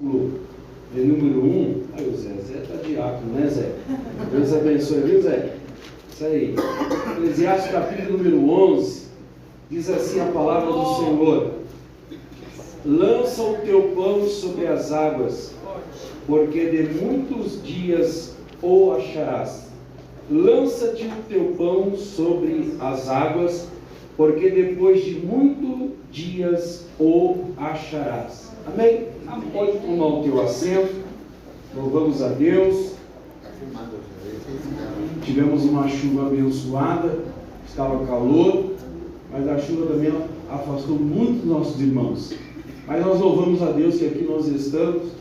de número 1. Aí o Zé está diácono, né, Zé? Deus abençoe, viu, Zé? Isso aí. Eclesiastes capítulo número 11, diz assim a palavra do Senhor: lança o teu pão sobre as águas, porque de muitos dias o acharás. Lança-te o teu pão sobre as águas, porque depois de muitos dias o acharás. Amém? Pode tomar o teu assento. Louvamos a Deus. Tivemos uma chuva abençoada, estava calor, mas a chuva também afastou muito nossos irmãos. Mas nós louvamos a Deus que aqui nós estamos,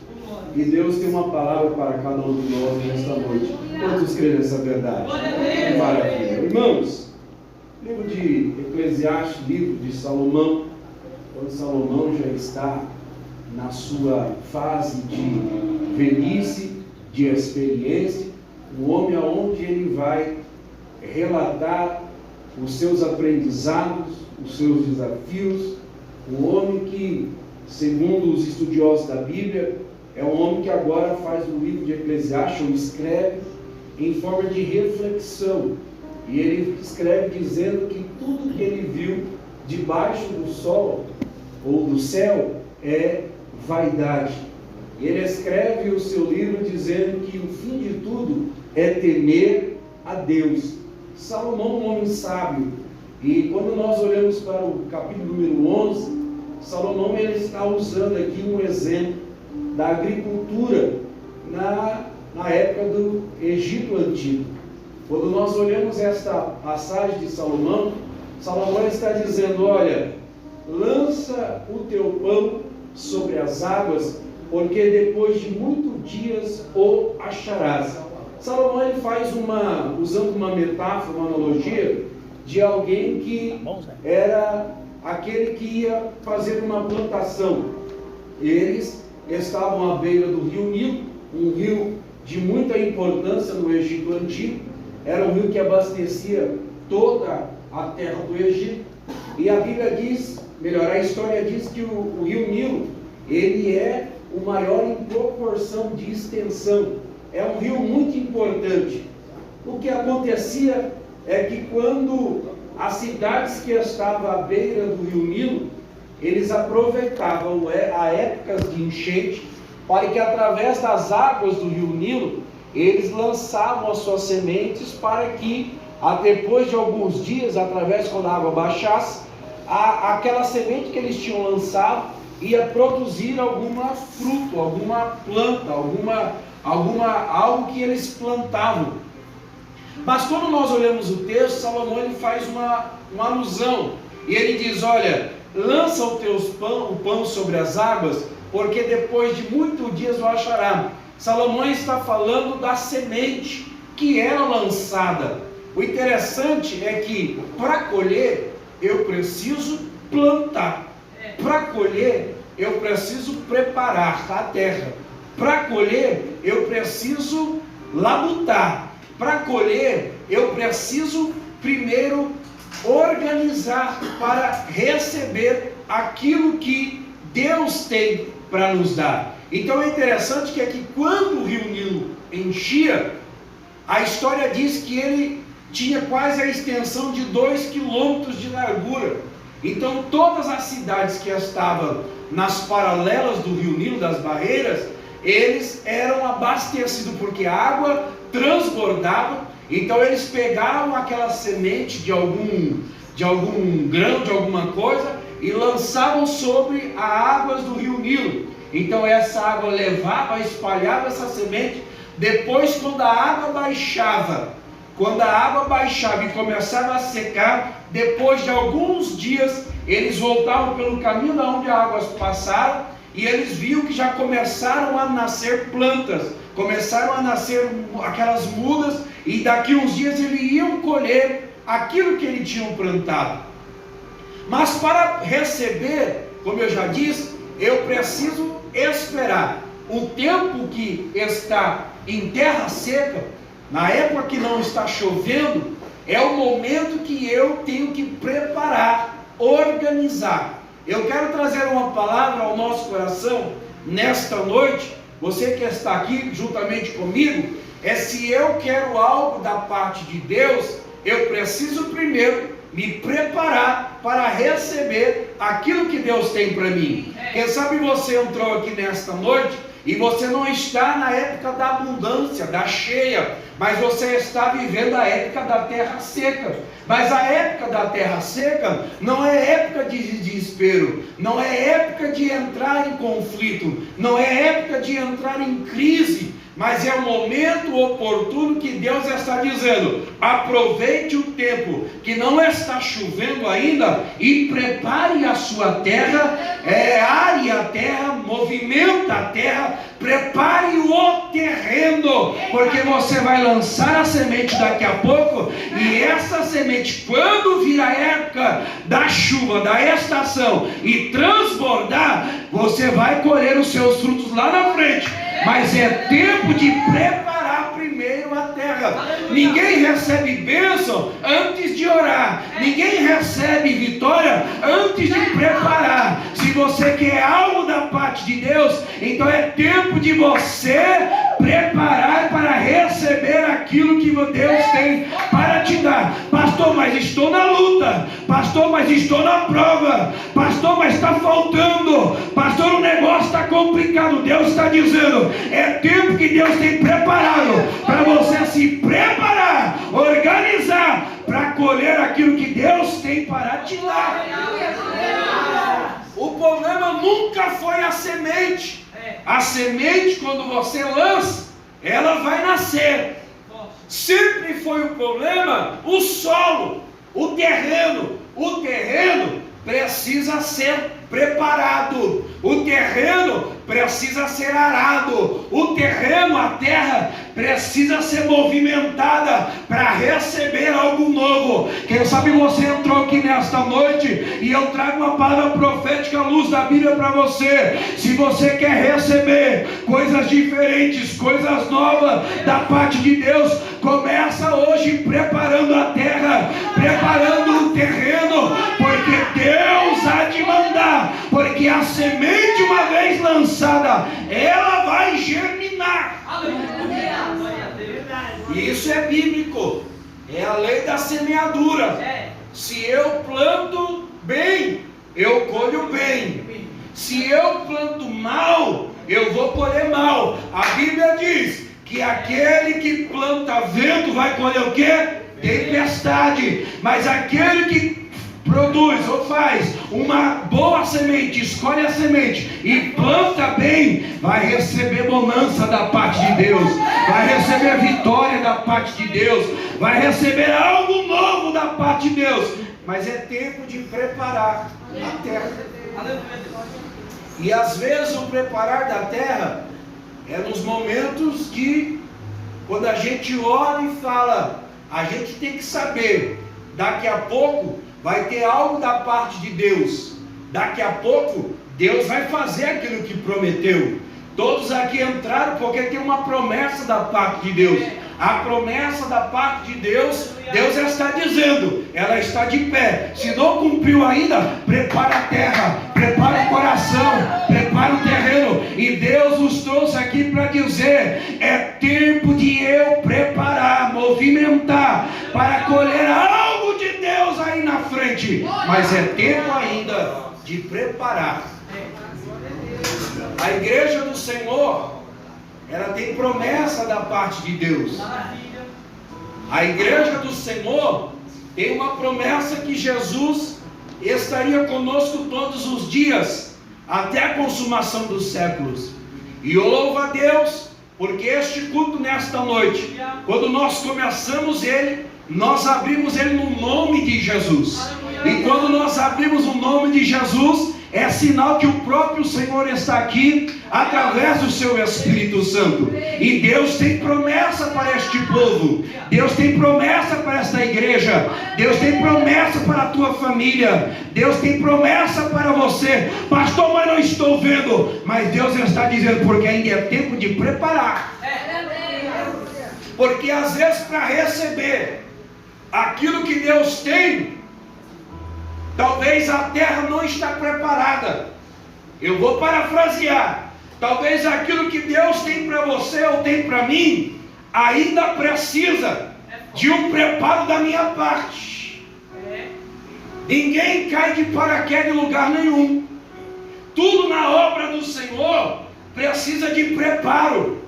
e Deus tem uma palavra para cada um de nós nesta noite. Quantos creem nessa verdade? Que maravilha. Irmãos, livro de Eclesiastes, livro de Salomão, quando Salomão já está na sua fase de velhice, de experiência, um homem aonde ele vai relatar os seus aprendizados, os seus desafios, um homem que, segundo os estudiosos da Bíblia, é um homem que agora faz o livro de Eclesiastes, ou escreve em forma de reflexão, e ele escreve dizendo que tudo que ele viu debaixo do sol ou do céu é vaidade. E ele escreve o seu livro dizendo que o fim de tudo é temer a Deus. Salomão, um homem sábio, e quando nós olhamos para o capítulo número 11, Salomão ele está usando aqui um exemplo da agricultura na época do Egito Antigo. Quando nós olhamos esta passagem de Salomão, Salomão está dizendo: olha, lança o teu pão sobre as águas, porque depois de muitos dias o acharás. Salomão ele faz usando uma metáfora, uma analogia, de alguém que era aquele que ia fazer uma plantação. Eles estavam à beira do rio Nilo, um rio de muita importância no Egito Antigo. Era um rio que abastecia toda a terra do Egito. E a Bíblia diz, melhor, a história diz que o rio Nilo, ele é o maior em proporção de extensão. É um rio muito importante. O que acontecia é que quando as cidades que estavam à beira do rio Nilo, eles aproveitavam a épocas de enchente, para que através das águas do rio Nilo, eles lançavam as suas sementes, para que depois de alguns dias, através quando a água baixasse, aquela semente que eles tinham lançado ia produzir alguma fruto, alguma planta, algo que eles plantavam. Mas quando nós olhamos o texto, Salomão ele faz uma alusão, e ele diz: olha, lança o pão sobre as águas, porque depois de muitos dias o achará. Salomão está falando da semente que era lançada. O interessante é que para colher eu preciso plantar, para colher eu preciso preparar a terra, para colher eu preciso labutar, para colher eu preciso primeiro organizar para receber aquilo que Deus tem para nos dar. Então é interessante que aqui, quando o rio Nilo enchia, a história diz que ele tinha quase a extensão de 2 quilômetros de largura. Então todas as cidades que estavam nas paralelas do rio Nilo, das barreiras, eles eram abastecidos, porque a água transbordava. Então eles pegavam aquela semente de algum grão, de alguma coisa, e lançavam sobre as águas do rio Nilo. Então essa água levava, espalhava essa semente. Depois, quando a água baixava e começava a secar, depois de alguns dias, eles voltavam pelo caminho da onde as águas passaram, e eles viam que já começaram a nascer plantas, começaram a nascer aquelas mudas, e daqui uns dias eles iam colher aquilo que eles tinham plantado. Mas para receber, como eu já disse, eu preciso esperar. O tempo que está em terra seca, na época que não está chovendo, é o momento que eu tenho que preparar, organizar. Eu quero trazer uma palavra ao nosso coração nesta noite, você que está aqui juntamente comigo, é se eu quero algo da parte de Deus, eu preciso primeiro me preparar para receber aquilo que Deus tem para mim. Quem sabe você entrou aqui nesta noite e você não está na época da abundância, da cheia, mas você está vivendo a época da terra seca. Mas a época da terra seca não é época de desespero, não é época de entrar em conflito, não é época de entrar em crise, mas é o momento oportuno que Deus está dizendo: aproveite o tempo que não está chovendo ainda e prepare a sua terra, are a terra, movimenta a terra, prepare o terreno, porque você vai lançar a semente daqui a pouco, e essa semente, quando vir a época da chuva, da estação, e transbordar, você vai colher os seus frutos lá na frente. Mas é tempo de preparar primeiro a terra. Ninguém recebe bênção antes de orar. Ninguém recebe vitória antes de preparar. Se você quer algo da parte de Deus, então é tempo de você preparar para receber aquilo que Deus tem para te dar. Pastor, mas estou na luta. Pastor, mas estou na prova. Pastor, mas está faltando. Pastor, o negócio está complicado. Deus está dizendo: é tempo que Deus tem preparado para você se preparar, organizar para colher aquilo que Deus tem para te dar. O problema nunca foi a semente. A semente, quando você lança, ela vai nascer. Sempre foi o problema o solo, o terreno. O terreno precisa ser preparado, o terreno precisa ser arado, o terreno, a terra precisa ser movimentada para receber algo novo. Quem sabe você entrou aqui nesta noite e eu trago uma palavra profética à luz da Bíblia para você. Se você quer receber coisas diferentes, coisas novas da parte de Deus, começa hoje preparando a terra, preparando o terreno, porque Deus há de mandar. Porque a semente, uma vez lançada, ela vai germinar. E isso é bíblico. É a lei da semeadura. Se eu planto bem, eu colho bem. Se eu planto mal, eu vou colher mal. A Bíblia diz que aquele que planta vento vai colher o quê? Tempestade. Mas aquele que produz ou faz uma boa semente, escolhe a semente e planta bem, vai receber bonança da parte de Deus, vai receber vitória da parte de Deus, vai receber algo novo da parte de Deus. Mas é tempo de preparar a terra. E às vezes o preparar da terra é nos momentos de quando a gente ora e fala: a gente tem que saber, daqui a pouco vai ter algo da parte de Deus. Daqui a pouco Deus vai fazer aquilo que prometeu. Todos aqui entraram porque tem uma promessa da parte de Deus. A promessa da parte de Deus, Deus está dizendo, ela está de pé. Se não cumpriu ainda, prepara a terra, prepara o coração, prepara o terreno. E Deus nos trouxe aqui para dizer: é tempo de eu preparar, movimentar, para colher algo de Deus aí na frente. Mas é tempo ainda de preparar. A igreja do Senhor, ela tem promessa da parte de Deus. A igreja do Senhor tem uma promessa que Jesus estaria conosco todos os dias, até a consumação dos séculos. E eu louvo a Deus, porque este culto nesta noite, quando nós começamos ele, nós abrimos ele no nome de Jesus. E quando nós abrimos o nome de Jesus, é sinal que o próprio Senhor está aqui através do seu Espírito Santo. E Deus tem promessa para este povo. Deus tem promessa para esta igreja. Deus tem promessa para a tua família. Deus tem promessa para você. Pastor, mas não estou vendo. Mas Deus está dizendo, porque ainda é tempo de preparar. Porque às vezes para receber aquilo que Deus tem, talvez a terra não está preparada. Eu vou parafrasear. Talvez aquilo que Deus tem para você ou tem para mim ainda precisa de um preparo da minha parte. Ninguém cai de paraquedas em lugar nenhum. Tudo na obra do Senhor precisa de preparo,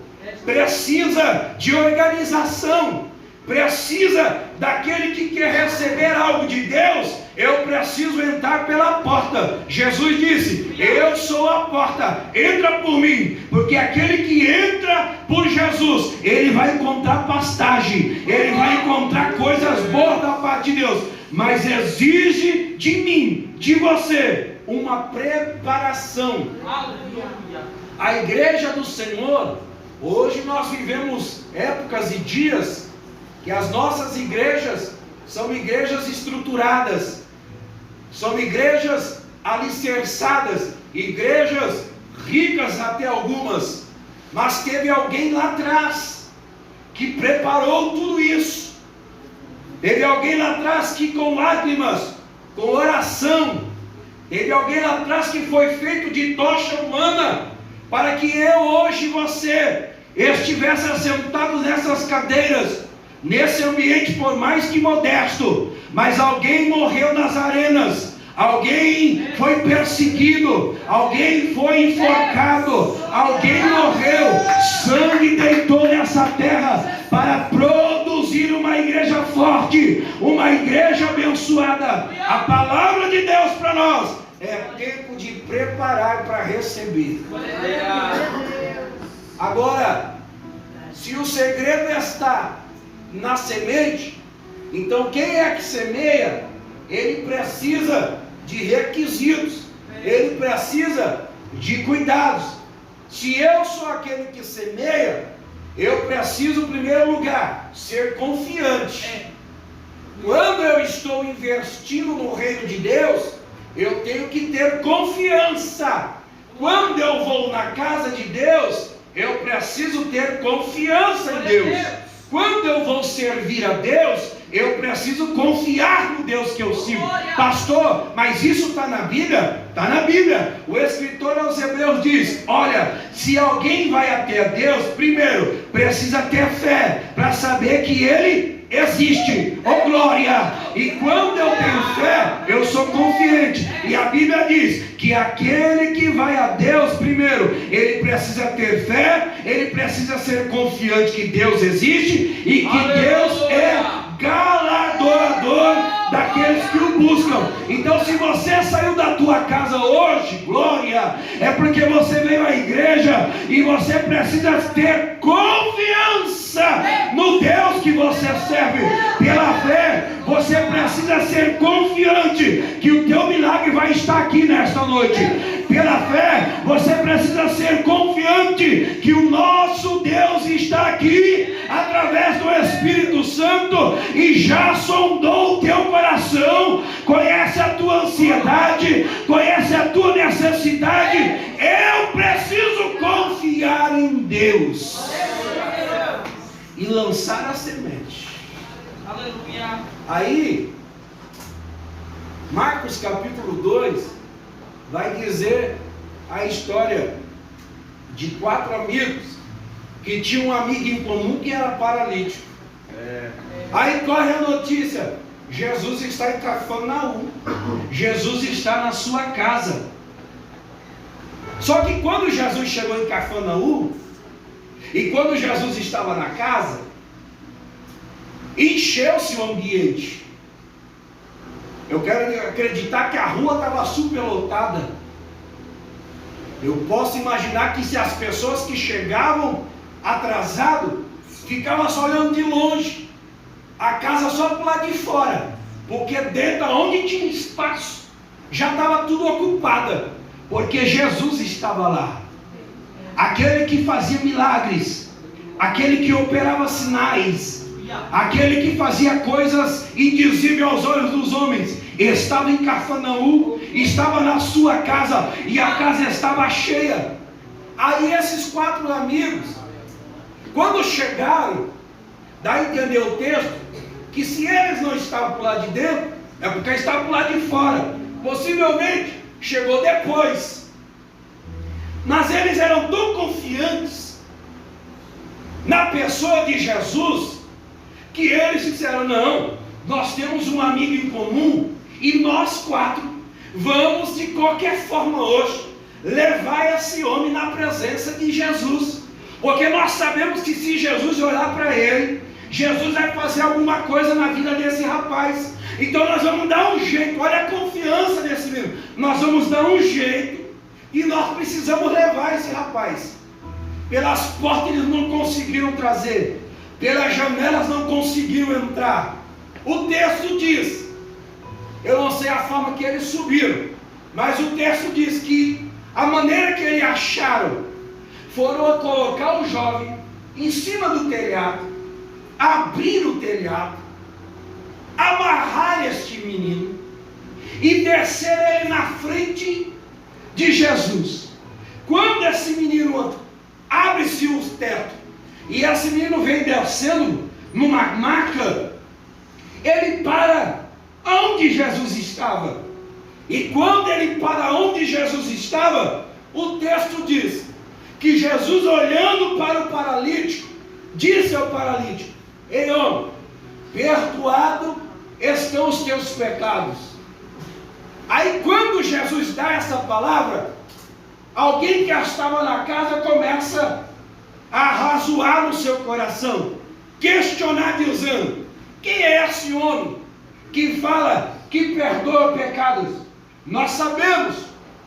precisa de organização, precisa daquele que quer receber algo de Deus. Eu preciso entrar pela porta. Jesus disse: eu sou a porta, entra por mim. Porque aquele que entra por Jesus, ele vai encontrar pastagem, ele vai encontrar coisas boas da parte de Deus. Mas exige de mim, de você, uma preparação. A igreja do Senhor, hoje nós vivemos épocas e dias que as nossas igrejas são igrejas estruturadas, são igrejas alicerçadas, igrejas ricas até algumas, mas teve alguém lá atrás que preparou tudo isso. Teve alguém lá atrás que com lágrimas, com oração, teve alguém lá atrás que foi feito de tocha humana, para que eu hoje e você estivesse assentados nessas cadeiras, nesse ambiente por mais que modesto. Mas alguém morreu nas arenas, alguém foi perseguido, alguém foi enforcado, alguém morreu, sangue deitou nessa terra para produzir uma igreja forte, uma igreja abençoada. A palavra de Deus para nós é tempo de preparar para receber. Agora, se o segredo está na semente, então quem é que semeia? Ele precisa de requisitos, ele precisa de cuidados. Se eu sou aquele que semeia, eu preciso, em primeiro lugar, ser confiante. Quando eu estou investindo no reino de Deus, eu tenho que ter confiança. Quando eu vou na casa de Deus, eu preciso ter confiança em Deus. Quando eu vou servir a Deus, eu preciso confiar no Deus que eu sigo. Pastor, mas isso está na Bíblia? Está na Bíblia. O escritor aos Hebreus diz: olha, se alguém vai até Deus, primeiro precisa ter fé para saber que Ele existe. Oh glória! E quando eu tenho fé, eu sou confiante. E a Bíblia diz que aquele que vai a Deus primeiro, ele precisa ter fé, ele precisa ser confiante que Deus existe e que Deus é galardoador daqueles que o buscam. Então, se você saiu da tua casa hoje, glória, é porque você veio à igreja e você precisa ter confiança no Deus que você serve. Pela fé, você precisa ser confiante que o teu milagre vai estar aqui nesta noite. Pela fé, você precisa ser confiante que o nosso Deus está aqui através do Espírito Santo e já sondou o teu coração, conhece a tua ansiedade, conhece a tua necessidade. Eu preciso confiar em Deus e lançar a semente. Aleluia. Aí, Marcos capítulo 2 vai dizer a história de 4 amigos que tinham um amigo em comum que era paralítico. Aí corre a notícia: Jesus está em Cafarnaum, Jesus está na sua casa. Só que quando Jesus chegou em Cafarnaum, e quando Jesus estava na casa, encheu-se o ambiente. Eu quero acreditar que a rua estava superlotada. Eu posso imaginar que se as pessoas que chegavam atrasado ficavam só olhando de longe, a casa só para o lado de fora, porque dentro onde tinha espaço já estava tudo ocupada, porque Jesus estava lá. Aquele que fazia milagres, aquele que operava sinais, aquele que fazia coisas indizíveis aos olhos dos homens, estava em Cafarnaum, estava na sua casa, e a casa estava cheia. Aí esses 4 amigos, quando chegaram, dá a entender o texto, que se eles não estavam por lá de dentro, é porque estavam por lá de fora. Possivelmente chegou depois. Mas eles eram tão confiantes na pessoa de Jesus, que eles disseram: não, nós temos um amigo em comum, e nós 4 vamos de qualquer forma hoje levar esse homem na presença de Jesus, porque nós sabemos que se Jesus olhar para ele, Jesus vai fazer alguma coisa na vida desse rapaz. Então nós vamos dar um jeito. Olha a confiança desse menino. Nós vamos dar um jeito, e nós precisamos levar esse rapaz. Pelas portas eles não conseguiram trazer, pelas janelas não conseguiram entrar. O texto diz, eu não sei a forma que eles subiram, mas o texto diz que a maneira que eles acharam foram colocar o jovem em cima do telhado, abrir o telhado, amarrar este menino e descer ele na frente de Jesus. Quando esse menino abre-se o teto e esse menino vem descendo numa maca, ele para onde Jesus estava. E quando ele para onde Jesus estava, o texto diz que Jesus, olhando para o paralítico, disse ao paralítico: ei homem, perdoado estão os teus pecados. Aí quando Jesus dá essa palavra, alguém que estava na casa começa a razoar no seu coração, questionar, dizendo: quem é esse homem que fala que perdoa pecados? Nós sabemos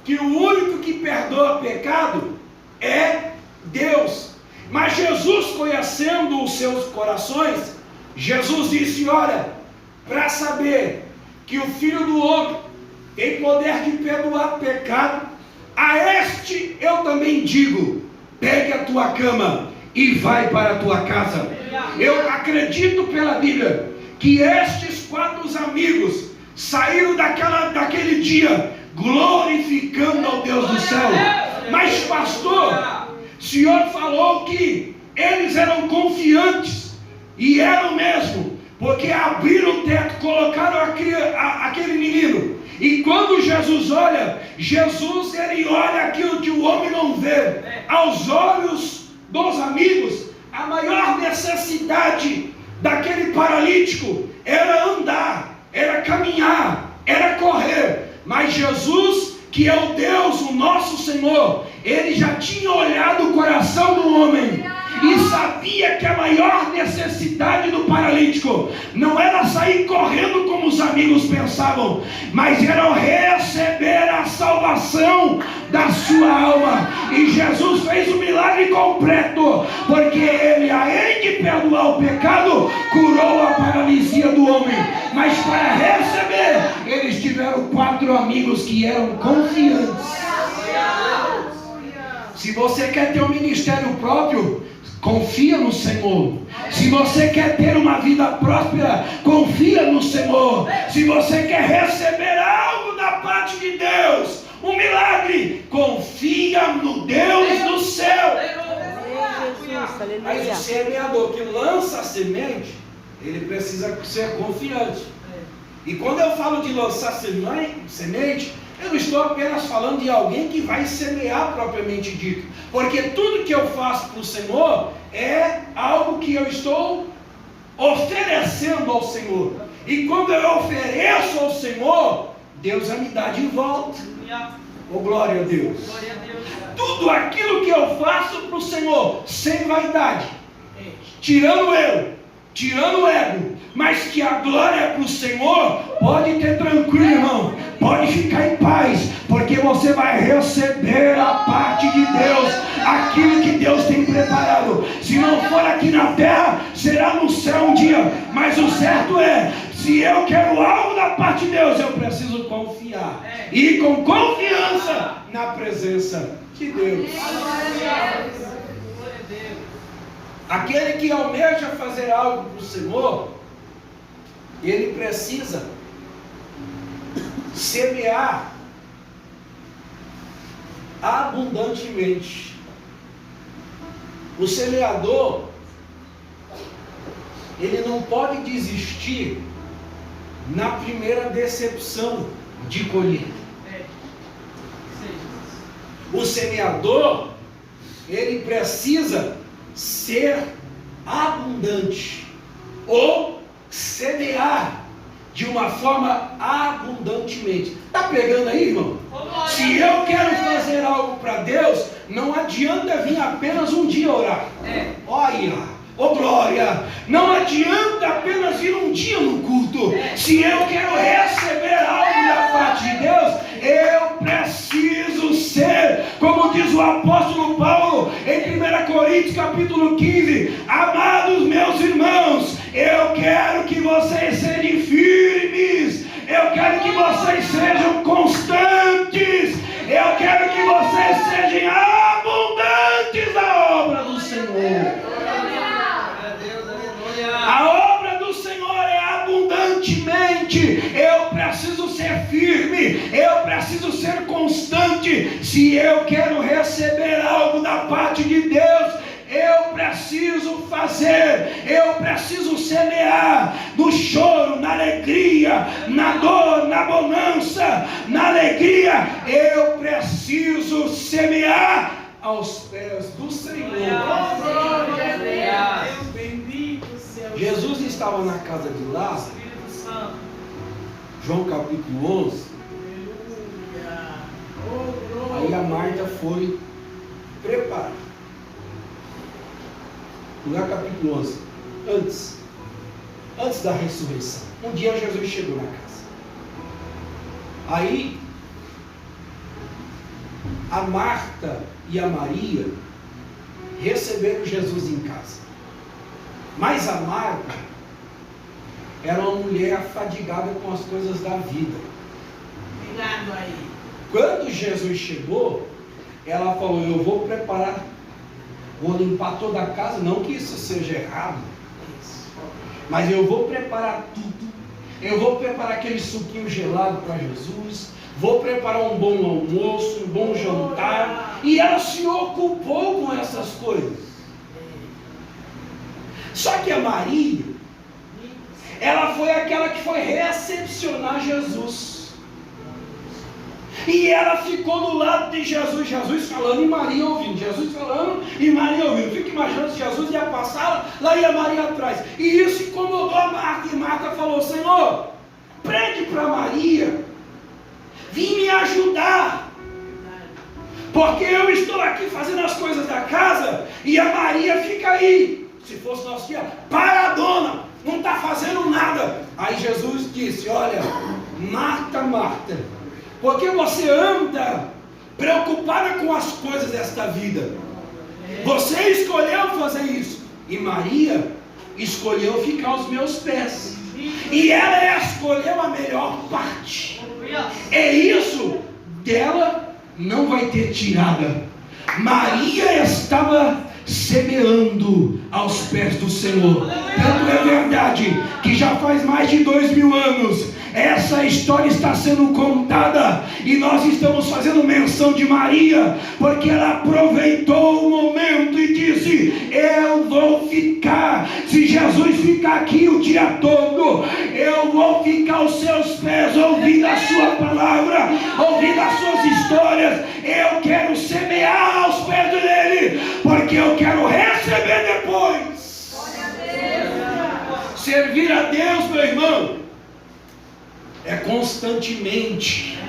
que o único que perdoa pecado é Deus. Mas Jesus, conhecendo os seus corações, Jesus disse: olha, para saber que o Filho do Homem tem poder de perdoar pecado, a este eu também digo: pegue a tua cama e vai para a tua casa. Eu acredito pela Bíblia que estes 4 amigos saíram daquele dia glorificando ao Deus do céu. Mas pastor, o senhor falou que eles eram confiantes, e eram mesmo, porque abriram o teto, colocaram aquele menino, e quando Jesus olha, ele olha aquilo que o homem não vê. Aos olhos dos amigos, a maior necessidade daquele paralítico era andar, era caminhar, era correr. Mas Jesus, que é o Deus, o nosso Senhor, ele já tinha olhado o coração do homem e sabia que a maior necessidade do paralítico não era sair correndo como os amigos pensavam, mas era receber a salvação da sua alma. E Jesus fez um milagre completo, porque ele, além de perdoar o pecado, curou a paralisia do homem. Mas para receber, eles tiveram 4 amigos que eram confiantes. Se você quer ter um ministério próprio, confia no Senhor. Se você quer ter uma vida próspera, confia no Senhor. Se você quer receber algo da parte de Deus, um milagre, confia no Deus do céu. Mas o semeador que lança a semente, ele precisa ser confiante. E quando eu falo de lançar semente, eu não estou apenas falando de alguém que vai semear propriamente dito, porque tudo que eu faço para o Senhor é algo que eu estou oferecendo ao Senhor. E quando eu ofereço ao Senhor, Deus vai me dar de volta. Oh, glória a Deus. Tudo aquilo que eu faço para o Senhor, sem vaidade, tirando eu, tirando o ego, mas que a glória é para o Senhor, pode ter tranquilo, irmão, pode ficar em paz, porque você vai receber a parte de Deus, aquilo que Deus tem preparado. Se não for aqui na terra, será no céu um dia. Mas o certo é, se eu quero algo da parte de Deus, eu preciso confiar, e com confiança na presença de Deus. Aquele que almeja fazer algo para o Senhor, ele precisa semear abundantemente. O semeador, ele não pode desistir na primeira decepção de colher. O semeador, ele precisa ser abundante, ou semear de uma forma abundantemente. Está pegando aí, irmão? Se eu quero fazer algo para Deus, não adianta vir apenas um dia orar. Olha, glória! Não adianta apenas ir um dia no culto. Se eu quero receber algo da parte de Deus, eu preciso ser, como diz o apóstolo Paulo em 1 Coríntios capítulo 15: amados meus irmãos, eu quero que vocês sejam firmes, eu quero que vocês sejam constantes, eu quero que vocês sejam abundantes na obra do Senhor. A obra do Senhor é abundantemente. Eu preciso ser firme, eu preciso ser constante. Se eu quero receber algo da parte de Deus, eu preciso fazer, eu preciso semear no choro, na alegria, na dor, na bonança, na alegria. Eu preciso semear aos pés do Senhor. Jesus estava na casa de Lázaro, João capítulo 11. Aí a Marta foi preparar. No capítulo 11, antes da ressurreição, um dia Jesus chegou na casa. Aí a Marta e a Maria receberam Jesus em casa. Mas a Marta era uma mulher afadigada com as coisas da vida. Obrigado aí. Quando Jesus chegou, ela falou: eu vou preparar, vou limpar toda a casa. Não que isso seja errado, mas eu vou preparar tudo. Eu vou preparar aquele suquinho gelado para Jesus, vou preparar um bom almoço, um bom jantar. E ela se ocupou com essas coisas. Só que a Maria, ela foi aquela que foi recepcionar Jesus. E ela ficou do lado de Jesus, Jesus falando e Maria ouvindo, Jesus falando e Maria ouvindo. Fica imaginando se Jesus ia passar, lá ia Maria atrás. E isso incomodou a Marta, e Marta falou: Senhor, pede para Maria vir me ajudar, porque eu estou aqui fazendo as coisas da casa e a Maria fica aí. Se fosse nosso dia, paradona, não está fazendo nada. Aí Jesus disse: olha, Marta, Marta, porque você anda preocupada com as coisas desta vida. Você escolheu fazer isso. E Maria escolheu ficar aos meus pés. E ela escolheu a melhor parte. É isso dela, não vai ter tirada. Maria estava semeando aos pés do Senhor. Tanto é verdade que já faz mais de 2000 anos essa história está sendo contada, e nós estamos fazendo menção de Maria, porque ela aproveitou o momento e disse: eu vou ficar, se Jesus ficar aqui o dia todo, eu vou ficar aos seus pés, ouvindo a sua palavra, ouvindo as suas histórias. Eu quero semear aos pés dele, porque eu quero receber depois. Servir a Deus, meu irmão, é constantemente.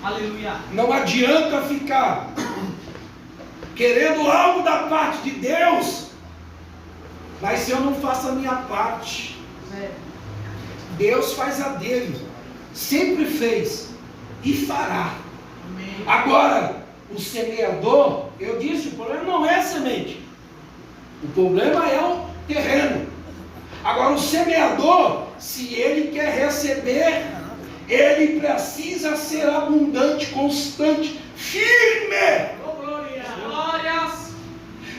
Aleluia. Não adianta ficar querendo algo da parte de Deus, mas se eu não faço a minha parte. Deus faz a dele, sempre fez e fará. Agora, o semeador, eu disse, o problema não é a semente, o problema é o terreno. Agora, o semeador, se ele quer receber, ele precisa ser abundante, constante, firme. Glórias.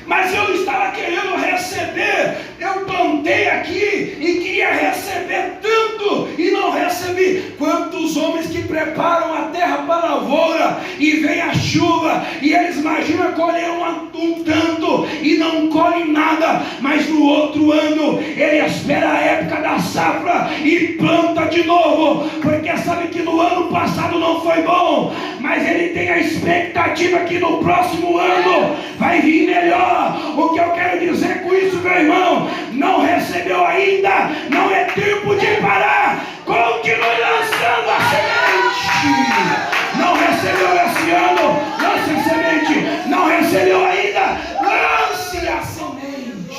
Mas eu estava querendo receber, eu plantei aqui e queria receber tanto e não recebi. Quantos homens que preparam a terra para a lavoura e vem a chuva e eles imaginam colher um tanto e não colhe nada, mas no outro ano ele espera a época da safra e planta de novo, porque sabe que no ano passado não foi bom, mas ele tem a expectativa que no próximo ano vai vir melhor. O que eu quero dizer com isso, meu irmão, não recebeu ainda, não é tempo de parar, continue lançando a semente. Não recebeu esse ano, lance a semente. Não recebeu ainda, lance a semente.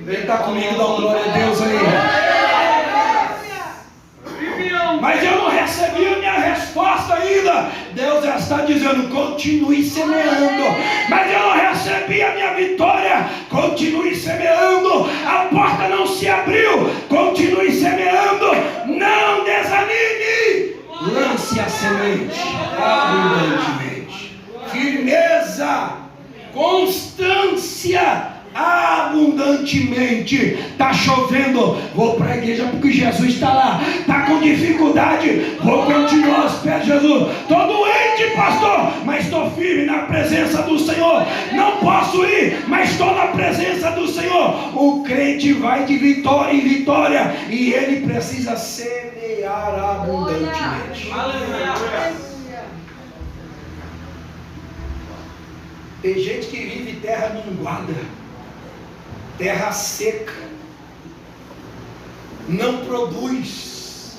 Ele está comigo, dá uma glória a Deus aí. Mas eu não recebi a minha resposta ainda. Deus já está dizendo, continue semeando. Mas eu não recebi a minha vitória, continue semeando. A porta não se abriu, continue semeando. Não desanime, lance a semente abundantemente. Firmeza, constância, abundantemente. Está chovendo, vou para a igreja porque Jesus está lá. Está com dificuldade, vou continuar aos pés de Jesus. Estou doente, pastor, mas estou firme na presença do Senhor. Não posso ir, mas estou na presença do Senhor. O crente vai de vitória em vitória e ele precisa semear abundantemente. Tem gente que vive terra minguada, terra seca, não produz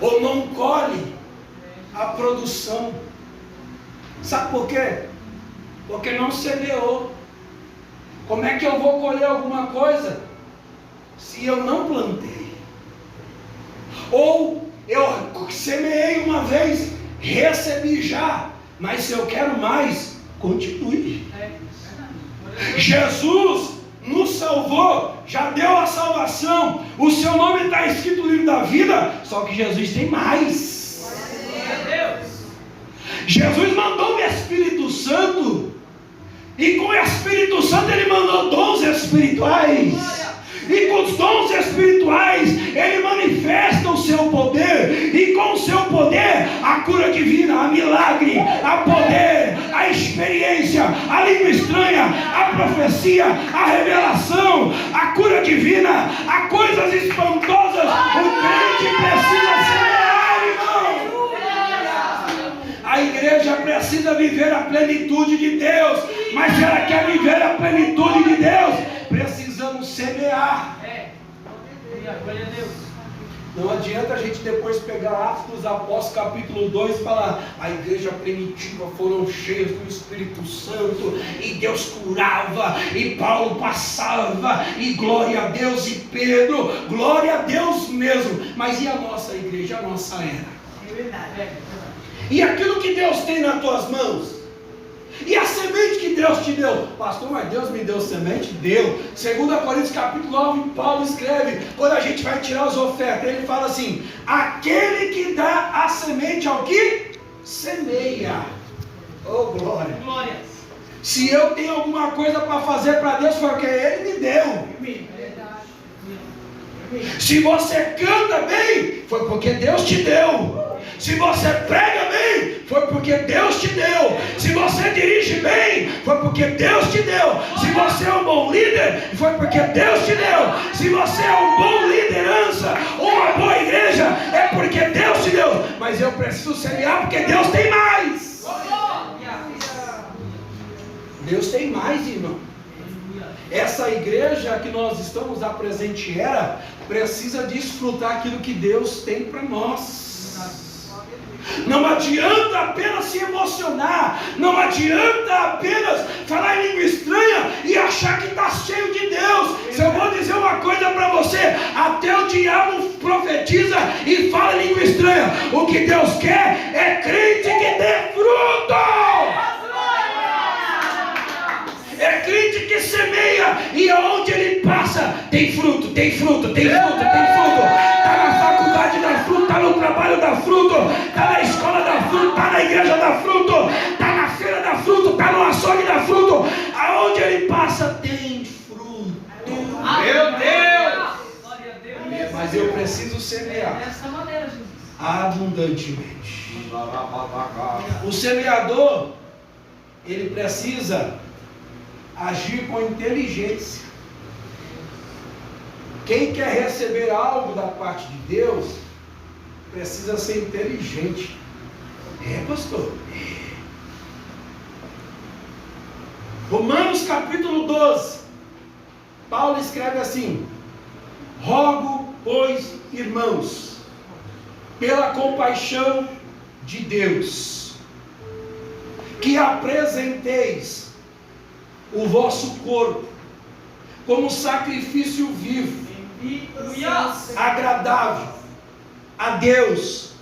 ou não colhe a produção. Sabe por quê? Porque não semeou. Como é que eu vou colher alguma coisa se eu não plantei? Ou eu semeei uma vez, recebi já, mas se eu quero mais, continue. Jesus nos salvou, já deu a salvação, o seu nome está escrito no livro da vida, só que Jesus tem mais. Jesus mandou o Espírito Santo, e com o Espírito Santo ele mandou dons espirituais. E com os dons espirituais ele manifesta o seu poder, e com o seu poder a cura divina, a milagre, a poder, a experiência, a língua estranha, a profecia, a revelação, a cura divina, a coisas espantosas. O crente precisa semear, irmão. A igreja precisa viver a plenitude de Deus, mas se ela quer viver a plenitude de Deus, precisamos semear. Não adianta a gente depois pegar Atos dos Apóstolos capítulo 2 e falar, a igreja primitiva foram cheias do Espírito Santo, e Deus curava, e Paulo passava, e glória a Deus, e Pedro, glória a Deus mesmo. Mas e a nossa igreja, a nossa era? É verdade. E aquilo que Deus tem nas tuas mãos? E a semente que Deus te deu? Pastor, mas Deus me deu semente? Deu. 2 Coríntios capítulo 9, Paulo escreve, quando a gente vai tirar as ofertas, ele fala assim, aquele que dá a semente ao que semeia. Oh glória. Se eu tenho alguma coisa para fazer para Deus, foi porque Ele me deu. Se você canta bem, foi porque Deus te deu. Se você prega bem, foi porque Deus te deu. Se você dirige bem, foi porque Deus te deu. Se você é um bom líder, foi porque Deus te deu. Se você é um bom liderança, uma boa igreja, é porque Deus te deu. Mas eu preciso semear porque Deus tem mais. Deus tem mais, irmão. Essa igreja que nós estamos, a presente era, precisa desfrutar aquilo que Deus tem para nós. Não adianta apenas se emocionar, não adianta apenas falar em língua estranha e achar que está cheio de Deus. Se eu vou dizer uma coisa para você, até o diabo profetiza e fala em língua estranha. O que Deus quer é crente que dê fruto. É crente que semeia, e aonde ele passa tem fruto, tem fruto, tem fruto, tem fruto. Está na faculdade da fruto, está no trabalho da fruto, está na escola da fruto, está na igreja da fruto, está na feira da fruto, está no açougue da fruto. Aonde ele passa tem fruto. Meu Deus! Mas eu preciso semear abundantemente. O semeador, ele precisa agir com inteligência. Quem quer receber algo da parte de Deus, precisa ser inteligente. Pastor. Romanos capítulo 12. Paulo escreve assim: rogo, pois, irmãos, pela compaixão de Deus, que apresenteis o vosso corpo como sacrifício vivo, agradável a Deus,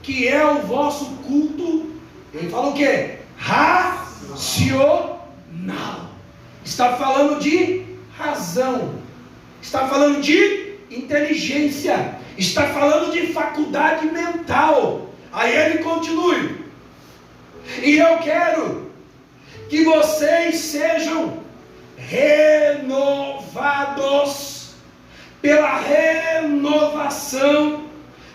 que é o vosso culto. Ele fala o quê? Racional. Está falando de razão, está falando de inteligência, está falando de faculdade mental. Aí ele continua: e eu quero que vocês sejam renovados pela renovação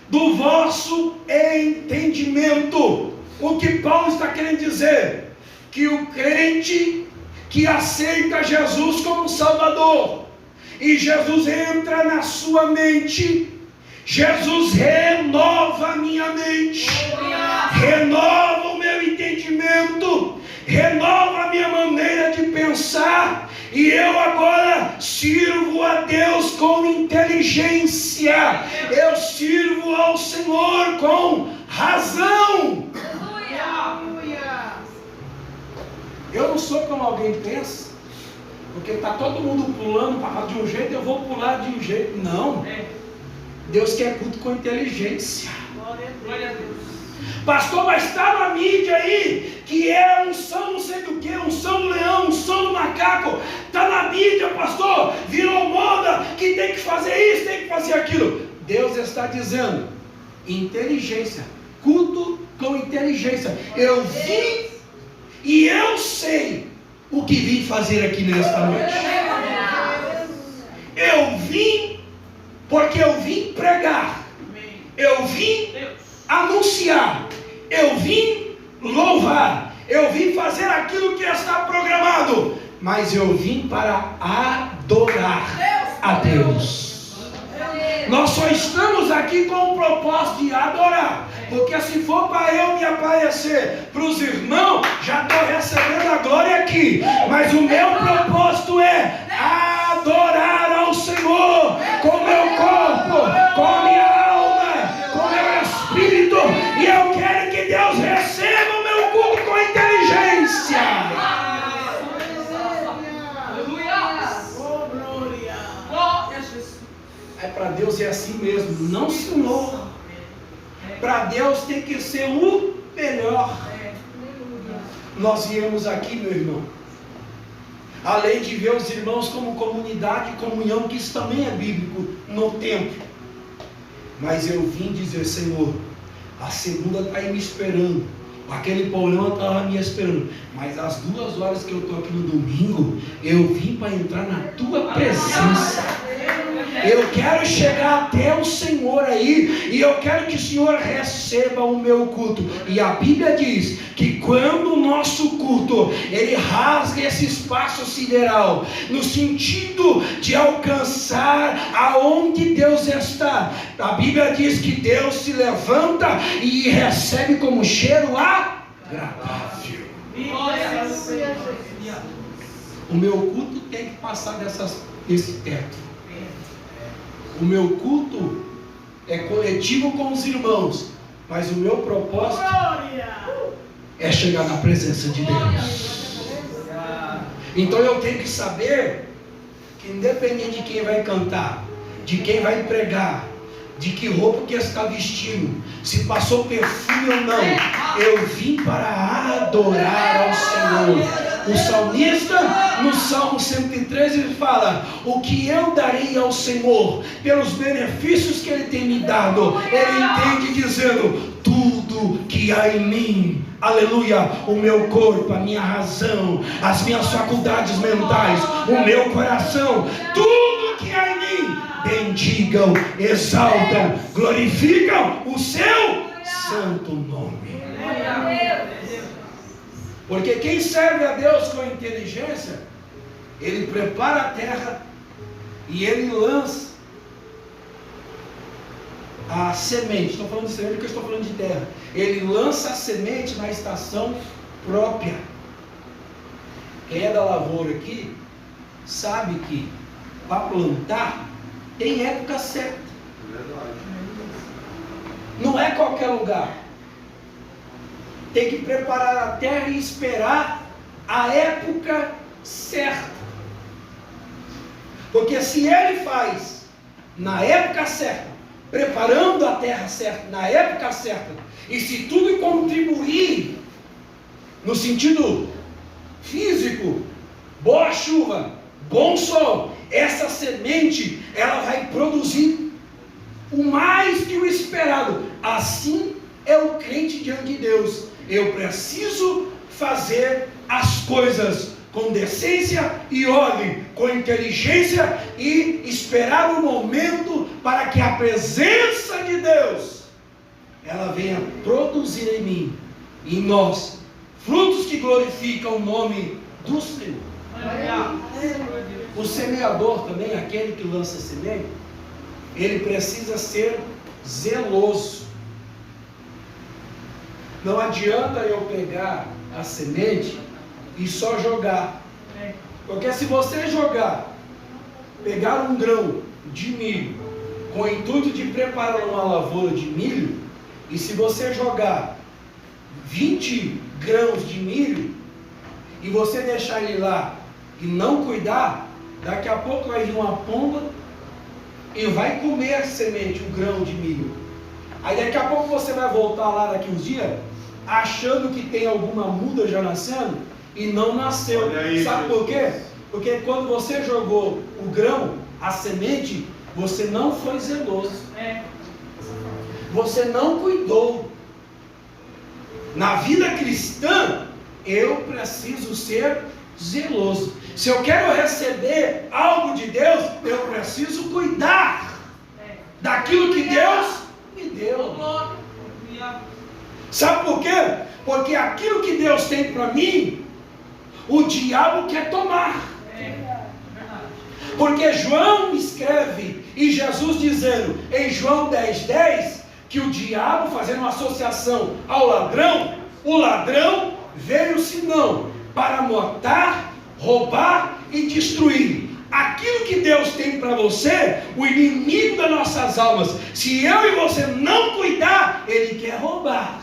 do vosso entendimento. O que Paulo está querendo dizer? Que o crente que aceita Jesus como Salvador, e Jesus entra na sua mente, Jesus renova a minha mente, renova o meu entendimento, renova a minha maneira de pensar, e eu agora sirvo a Deus com inteligência, eu sirvo ao Senhor com razão. Eu não sou como alguém pensa, porque está todo mundo pulando para de um jeito, eu vou pular de um jeito. Não. Deus quer culto com inteligência. Glória a Deus. Pastor, mas está na mídia aí que é unção não sei do que, unção do leão, unção do macaco. Está na mídia, pastor, virou moda que tem que fazer isso, tem que fazer aquilo. Deus está dizendo: inteligência, culto com inteligência. Eu vim e eu sei o que vim fazer aqui nesta noite. Eu vim porque eu vim pregar, eu vim anunciar, eu vim louvar, eu vim fazer aquilo que está programado, mas eu vim para adorar a Deus. Nós só estamos aqui com o propósito de adorar, porque se for para eu me aparecer para os irmãos, já estou recebendo a glória aqui, mas o meu propósito é adorar ao Senhor com o meu corpo, com a minha alma, com o meu espírito, e eu quero que Deus receba o meu culto com inteligência. É para Deus é assim mesmo. Não, Senhor. Para Deus tem que ser o melhor. Nós viemos aqui, meu irmão, além de ver os irmãos como comunidade e comunhão, que isso também é bíblico, no templo, mas eu vim dizer: Senhor, a segunda está aí me esperando, aquele problema estava me esperando, mas às 2 horas que eu estou aqui no domingo, eu vim para entrar na tua presença. Eu quero chegar até o Senhor aí, e eu quero que o Senhor receba o meu culto. E a Bíblia diz que quando o nosso culto, ele rasga esse espaço sideral, no sentido de alcançar aonde Deus está, a Bíblia diz que Deus se levanta e recebe como cheiro agradável. O meu culto tem que passar desse teto. O meu culto é coletivo com os irmãos, mas o meu propósito é chegar na presença de Deus. Então eu tenho que saber que, independente de quem vai cantar, de quem vai pregar, de que roupa que está vestindo, se passou perfume ou não, eu vim para adorar ao Senhor. O salmista, no Salmo 113, ele fala: o que eu darei ao Senhor pelos benefícios que Ele tem me dado. Ele entende dizendo: tudo que há em mim, aleluia, o meu corpo, a minha razão, as minhas faculdades mentais, o meu coração, tudo que há em mim, bendigam, exaltam, glorificam o seu santo nome. Porque quem serve a Deus com inteligência, ele prepara a terra e ele lança a semente. Estou falando de semente porque eu estou falando de terra. Ele lança a semente na estação própria. Quem é da lavoura aqui sabe que para plantar tem época certa. Não é qualquer lugar. Tem que preparar a terra e esperar a época certa. Porque se ele faz na época certa, preparando a terra certa, na época certa, e se tudo contribuir no sentido físico, boa chuva, bom sol, essa semente ela vai produzir o mais que o esperado. Assim é o crente diante de Deus. Eu preciso fazer as coisas com decência e ordem, com inteligência, e esperar o momento para que a presença de Deus ela venha produzir em mim e em nós frutos que glorificam o nome do Senhor. O semeador também, aquele que lança semente, ele precisa ser zeloso. Não adianta eu pegar a semente e só jogar. Porque se você pegar um grão de milho com o intuito de preparar uma lavoura de milho, e se você jogar 20 grãos de milho e você deixar ele lá e não cuidar, daqui a pouco vai vir uma pomba e vai comer a semente, o grão de milho. Aí daqui a pouco você vai voltar lá daqui uns dias achando que tem alguma muda já nascendo e não nasceu. Sabe por quê? Porque quando você jogou o grão, a semente, você não foi zeloso. Você não cuidou. Na vida cristã, eu preciso ser zeloso. Se eu quero receber algo de Deus, eu preciso cuidar daquilo que Deus me deu. Sabe por quê? Porque aquilo que Deus tem para mim, o diabo quer tomar. Porque João escreve, e Jesus dizendo em João 10:10, que o diabo, fazendo uma associação ao ladrão, o ladrão veio senão para matar, roubar e destruir. Aquilo que Deus tem para você, o inimigo das nossas almas, se eu e você não cuidar, ele quer roubar,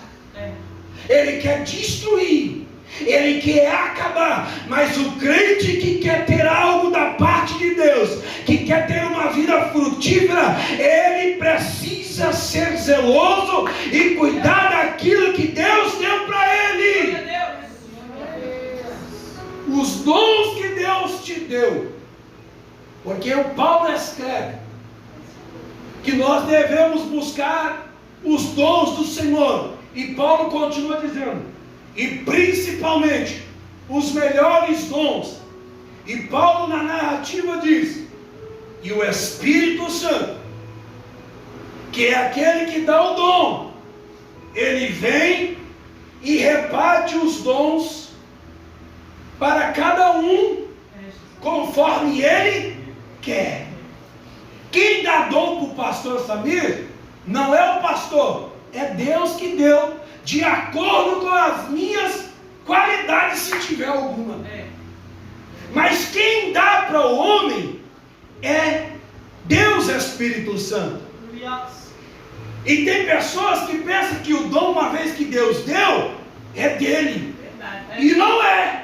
ele quer destruir, ele quer acabar. Mas o crente que quer ter algo da parte de Deus, que quer ter uma vida frutífera, ele precisa ser zeloso e cuidar daquilo que Deus deu para ele. Os dons que Deus te deu. Porque o Paulo escreve que nós devemos buscar os dons do Senhor. E Paulo continua dizendo, e principalmente os melhores dons. E Paulo na narrativa diz, e o Espírito Santo, que é aquele que dá o dom, ele vem e reparte os dons para cada um conforme ele quer. Quem dá dom para o pastor Samir não é o pastor, é Deus que deu, de acordo com as minhas qualidades, se tiver alguma. Mas quem dá para o homem é Deus, Espírito Santo. E tem pessoas que pensam que o dom, uma vez que Deus deu, é dele. E não é.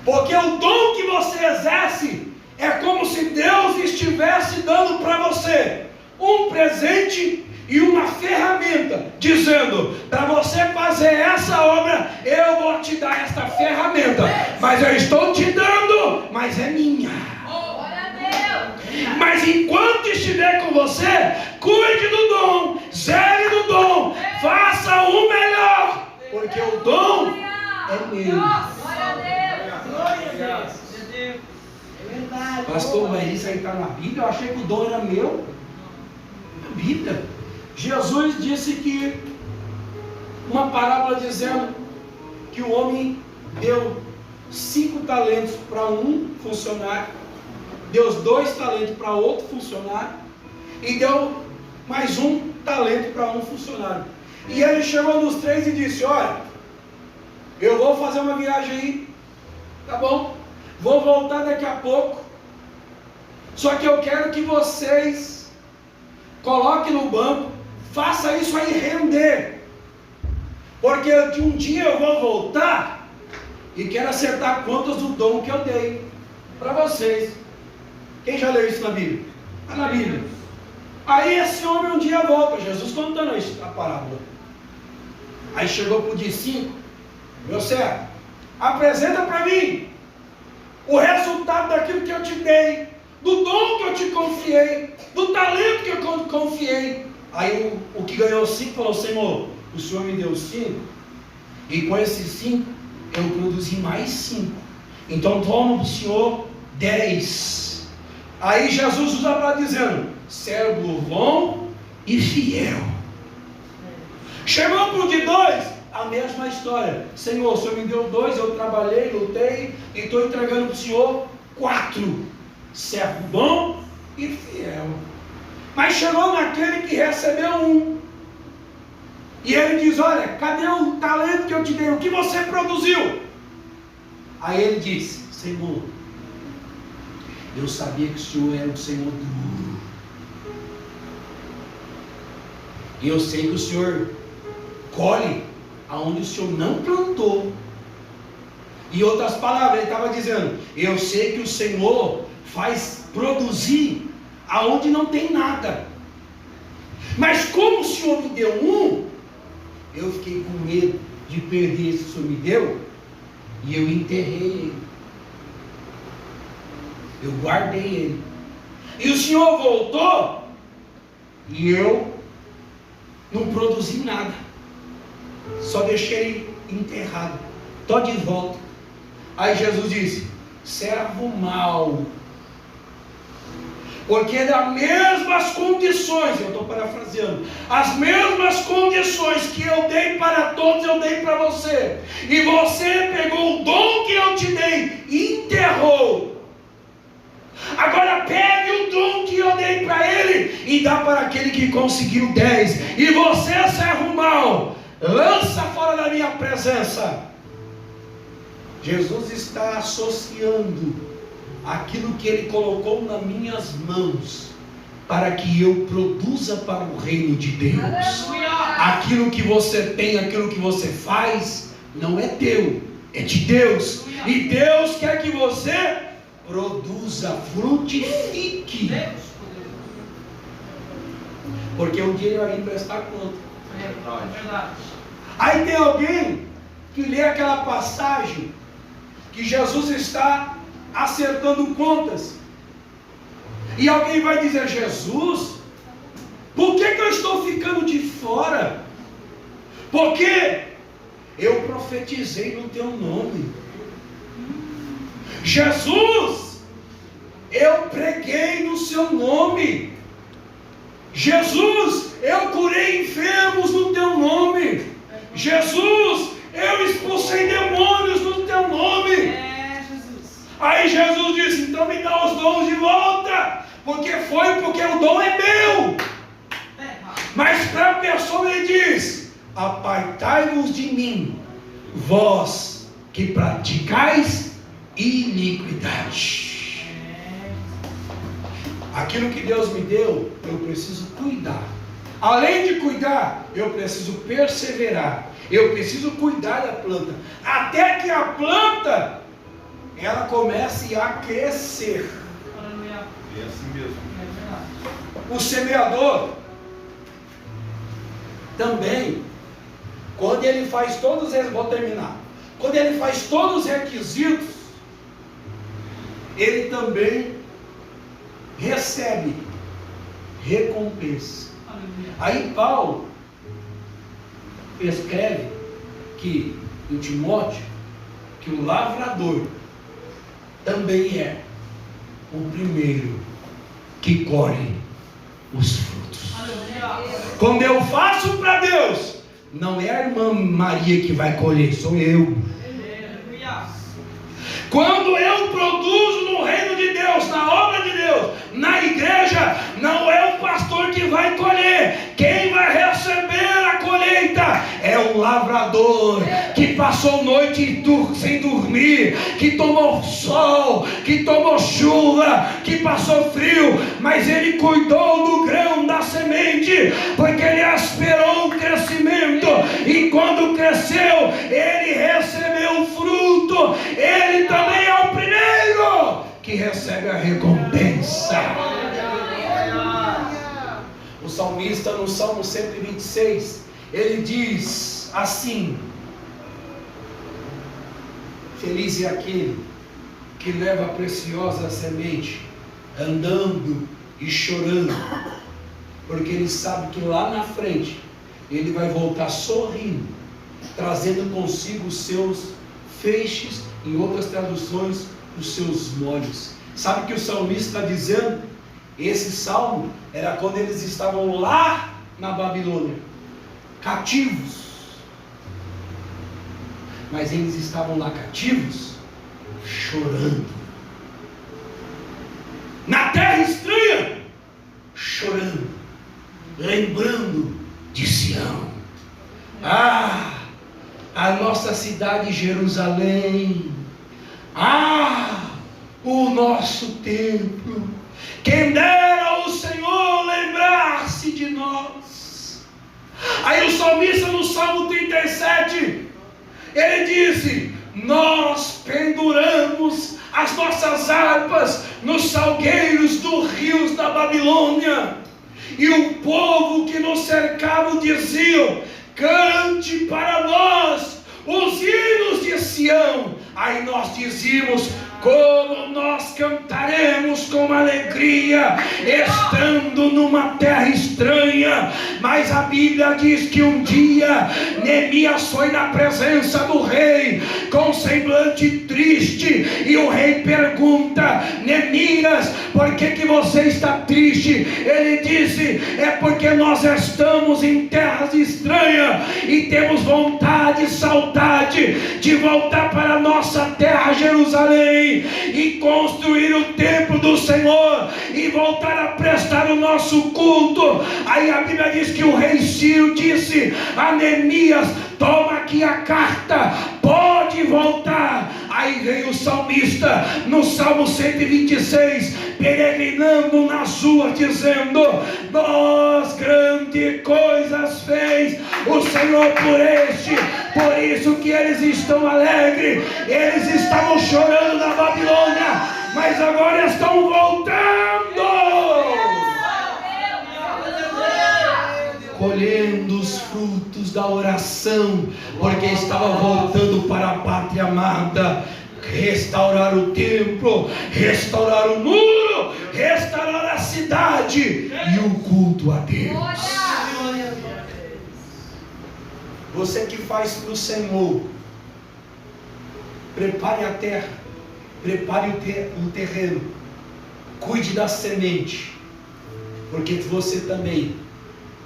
Porque o dom que você exerce é como se Deus estivesse dando para você um presente e uma ferramenta, dizendo, para você fazer essa obra, eu vou te dar esta ferramenta, mas eu estou te dando, mas é minha. Mas enquanto estiver com você, cuide do dom, zele do dom, faça o melhor, porque o dom é meu. Pastor, mas isso aí está na Bíblia? Eu achei que o dom era meu. Na Bíblia, Jesus disse que uma parábola dizendo que o homem deu 5 talentos para um funcionário, deu 2 talentos para outro funcionário e deu mais 1 talento para um funcionário. E ele chegou nos 3 e disse: olha, eu vou fazer uma viagem aí, tá bom? Vou voltar daqui a pouco. Só que eu quero que vocês coloquem no banco, faça isso aí render. Porque um dia eu vou voltar e quero acertar contas do dom que eu dei para vocês. Quem já leu isso na Bíblia? Está na Bíblia. Aí esse homem um dia volta, Jesus contando isso, a parábola. Aí chegou para o dia 5, meu servo, apresenta para mim o resultado daquilo que eu te dei, do dom que eu te confiei, do talento que eu confiei. Aí o que ganhou 5 falou: Senhor, o Senhor me deu 5, e com esses 5 eu produzi mais 5, então toma do Senhor 10. Aí Jesus usa para dizendo: servo bom e fiel. Chegou para o de 2, a mesma história: Senhor, o Senhor me deu 2, eu trabalhei, lutei e estou entregando para o Senhor 4. Servo bom e fiel. Mas chegou naquele que recebeu 1, e ele diz: olha, cadê o talento que eu te dei? O que você produziu? Aí ele disse: Senhor, eu sabia que o Senhor era um Senhor duro, e eu sei que o Senhor colhe aonde o Senhor não plantou. Em outras palavras, ele estava dizendo: eu sei que o Senhor faz produzir aonde não tem nada. Mas como o Senhor me deu 1, eu fiquei com medo de perder esse que o Senhor me deu, e eu enterrei ele. Eu guardei ele. E o Senhor voltou, e eu não produzi nada. Só deixei ele enterrado. Estou de volta. Aí Jesus disse: servo mau. Porque das mesmas condições, eu estou parafraseando, as mesmas condições que eu dei para todos, eu dei para você. E você pegou o dom que eu te dei e enterrou. Agora pegue o dom que eu dei para ele e dá para aquele que conseguiu 10. E você, servo mau, lança fora da minha presença. Jesus está associando aquilo que ele colocou nas minhas mãos, para que eu produza para o reino de Deus. Aleluia. Aquilo que você tem, aquilo que você faz, não é teu, é de Deus. Aleluia. E Deus quer que você produza, frutifique. Porque um dia ele vai vir prestar conta. É verdade. Aí tem alguém que lê aquela passagem que Jesus está acertando contas, e alguém vai dizer: Jesus, por que eu estou ficando de fora? Porque eu profetizei no teu nome. Jesus, eu preguei no seu nome. Jesus, eu curei enfermos no teu nome. Jesus, eu expulsei demônios no teu nome. Aí Jesus disse: então me dá os dons de volta. Porque o dom é meu. Mas para a pessoa ele diz: apartai-vos de mim, vós que praticais iniquidade. Aquilo que Deus me deu, eu preciso cuidar. Além de cuidar, eu preciso perseverar. Eu preciso cuidar da planta, até que a planta ela comece a crescer. É assim mesmo. O semeador também, quando ele faz todos os quando ele faz todos os requisitos, ele também recebe recompensa. Aí Paulo escreve que em Timóteo que o lavrador também é o primeiro que colhe os frutos. Quando eu faço para Deus, não é a irmã Maria que vai colher, sou eu. Quando eu produzo no reino de Deus, na obra de Deus, na igreja, não é o pastor que vai colher. Quem vai receber a colheita é o lavrador que passou noite sem dormir, que tomou sol, que tomou chuva, que passou frio, mas ele cuidou do grão, da semente, porque ele esperou o crescimento, e quando cresceu, ele recebeu o fruto. Ele também é o primeiro que recebe a recompensa. O salmista, no Salmo 126, ele diz assim: feliz é aquele que leva a preciosa semente, andando e chorando, porque ele sabe que lá na frente ele vai voltar sorrindo, trazendo consigo os seus feixes, em outras traduções, os seus molhos. Sabe o que o salmista está dizendo? Esse salmo era quando eles estavam lá na Babilônia, cativos. Mas eles estavam lá cativos, chorando. Na terra estranha, chorando, lembrando de Sião. A nossa cidade Jerusalém, o nosso templo, quem dera o Senhor lembrar-se de nós. Aí o salmista no Salmo 37, ele disse: nós penduramos as nossas harpas nos salgueiros dos rios da Babilônia, e o povo que nos cercava dizia: cante para nós os hinos de Sião. Aí nós dizíamos: como nós cantaremos com alegria, estando numa terra estranha. Mas a Bíblia diz que um dia Neemias foi na presença do rei com semblante triste, e o rei pergunta: Neemias, por que você está triste? Ele disse: é porque nós estamos em terras estranhas e temos vontade, saudade de voltar para a nossa terra Jerusalém e construir o templo do Senhor e voltar a prestar o nosso culto. Aí a Bíblia diz que o rei Ciro disse a Neemias: toma aqui a carta, pode voltar. Aí veio o salmista no Salmo 126, peregrinando nas ruas, dizendo: nós grandes coisas fez o Senhor por este, por isso que eles estão alegres. Eles estavam chorando na Babilônia, mas agora estão voltando, colhendo os frutos da oração, porque estava voltando para a pátria amada. Restaurar o templo, restaurar o muro, restaurar a cidade e o culto a Deus. Você que faz para o Senhor, prepare a terra, prepare o terreno, cuide da semente, porque você também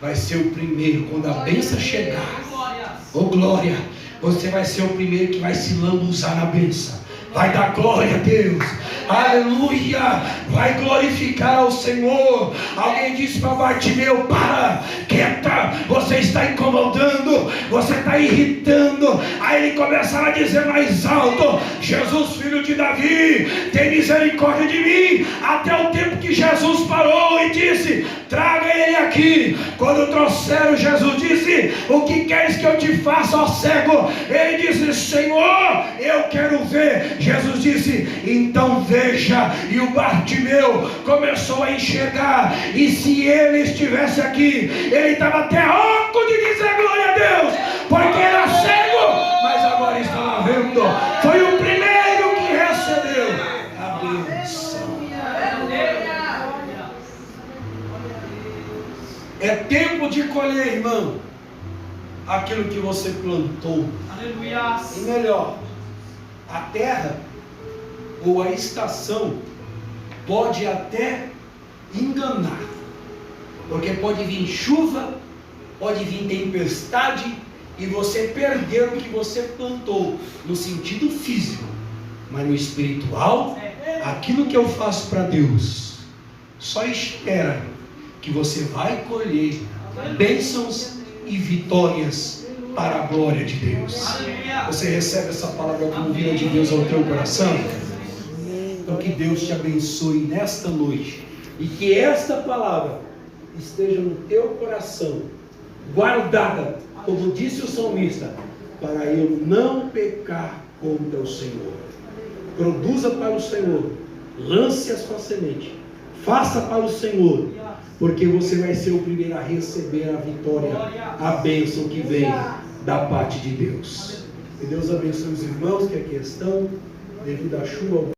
vai ser o primeiro quando a bênção chegar. Oh glória! Você vai ser o primeiro que vai se lambuzar na bênção. Vai dar glória a Deus, aleluia, vai glorificar ao Senhor. Alguém disse para Bartimeu: para, quieta, você está incomodando, você está irritando. Aí ele começava a dizer mais alto: Jesus, filho de Davi, tem misericórdia de mim. Até o tempo que Jesus parou e disse: traga ele aqui. Quando trouxeram, Jesus disse: o que queres que eu te faça, ó cego? Ele disse: Senhor, eu quero ver. Jesus disse: então veja. E o Bartimeu começou a enxergar, e se ele estivesse aqui, ele estava até rouco de dizer glória a Deus, porque era cego, mas agora estava vendo. Foi o primeiro que recebeu a bênção. É tempo de colher, irmão, aquilo que você plantou. Aleluia. E melhor, a terra ou a estação pode até enganar, porque pode vir chuva, pode vir tempestade, e você perder o que você plantou no sentido físico, mas no espiritual, aquilo que eu faço para Deus, só espera que você vai colher bênçãos e vitórias para a glória de Deus. Você recebe essa palavra como vinda de Deus ao teu coração? Então que Deus te abençoe nesta noite e que esta palavra esteja no teu coração, guardada, como disse o salmista, para eu não pecar contra o Senhor. Produza para o Senhor, lance a sua semente, faça para o Senhor, porque você vai ser o primeiro a receber a vitória, a bênção que vem da parte de Deus. Que Deus abençoe os irmãos que aqui estão, devido à chuva.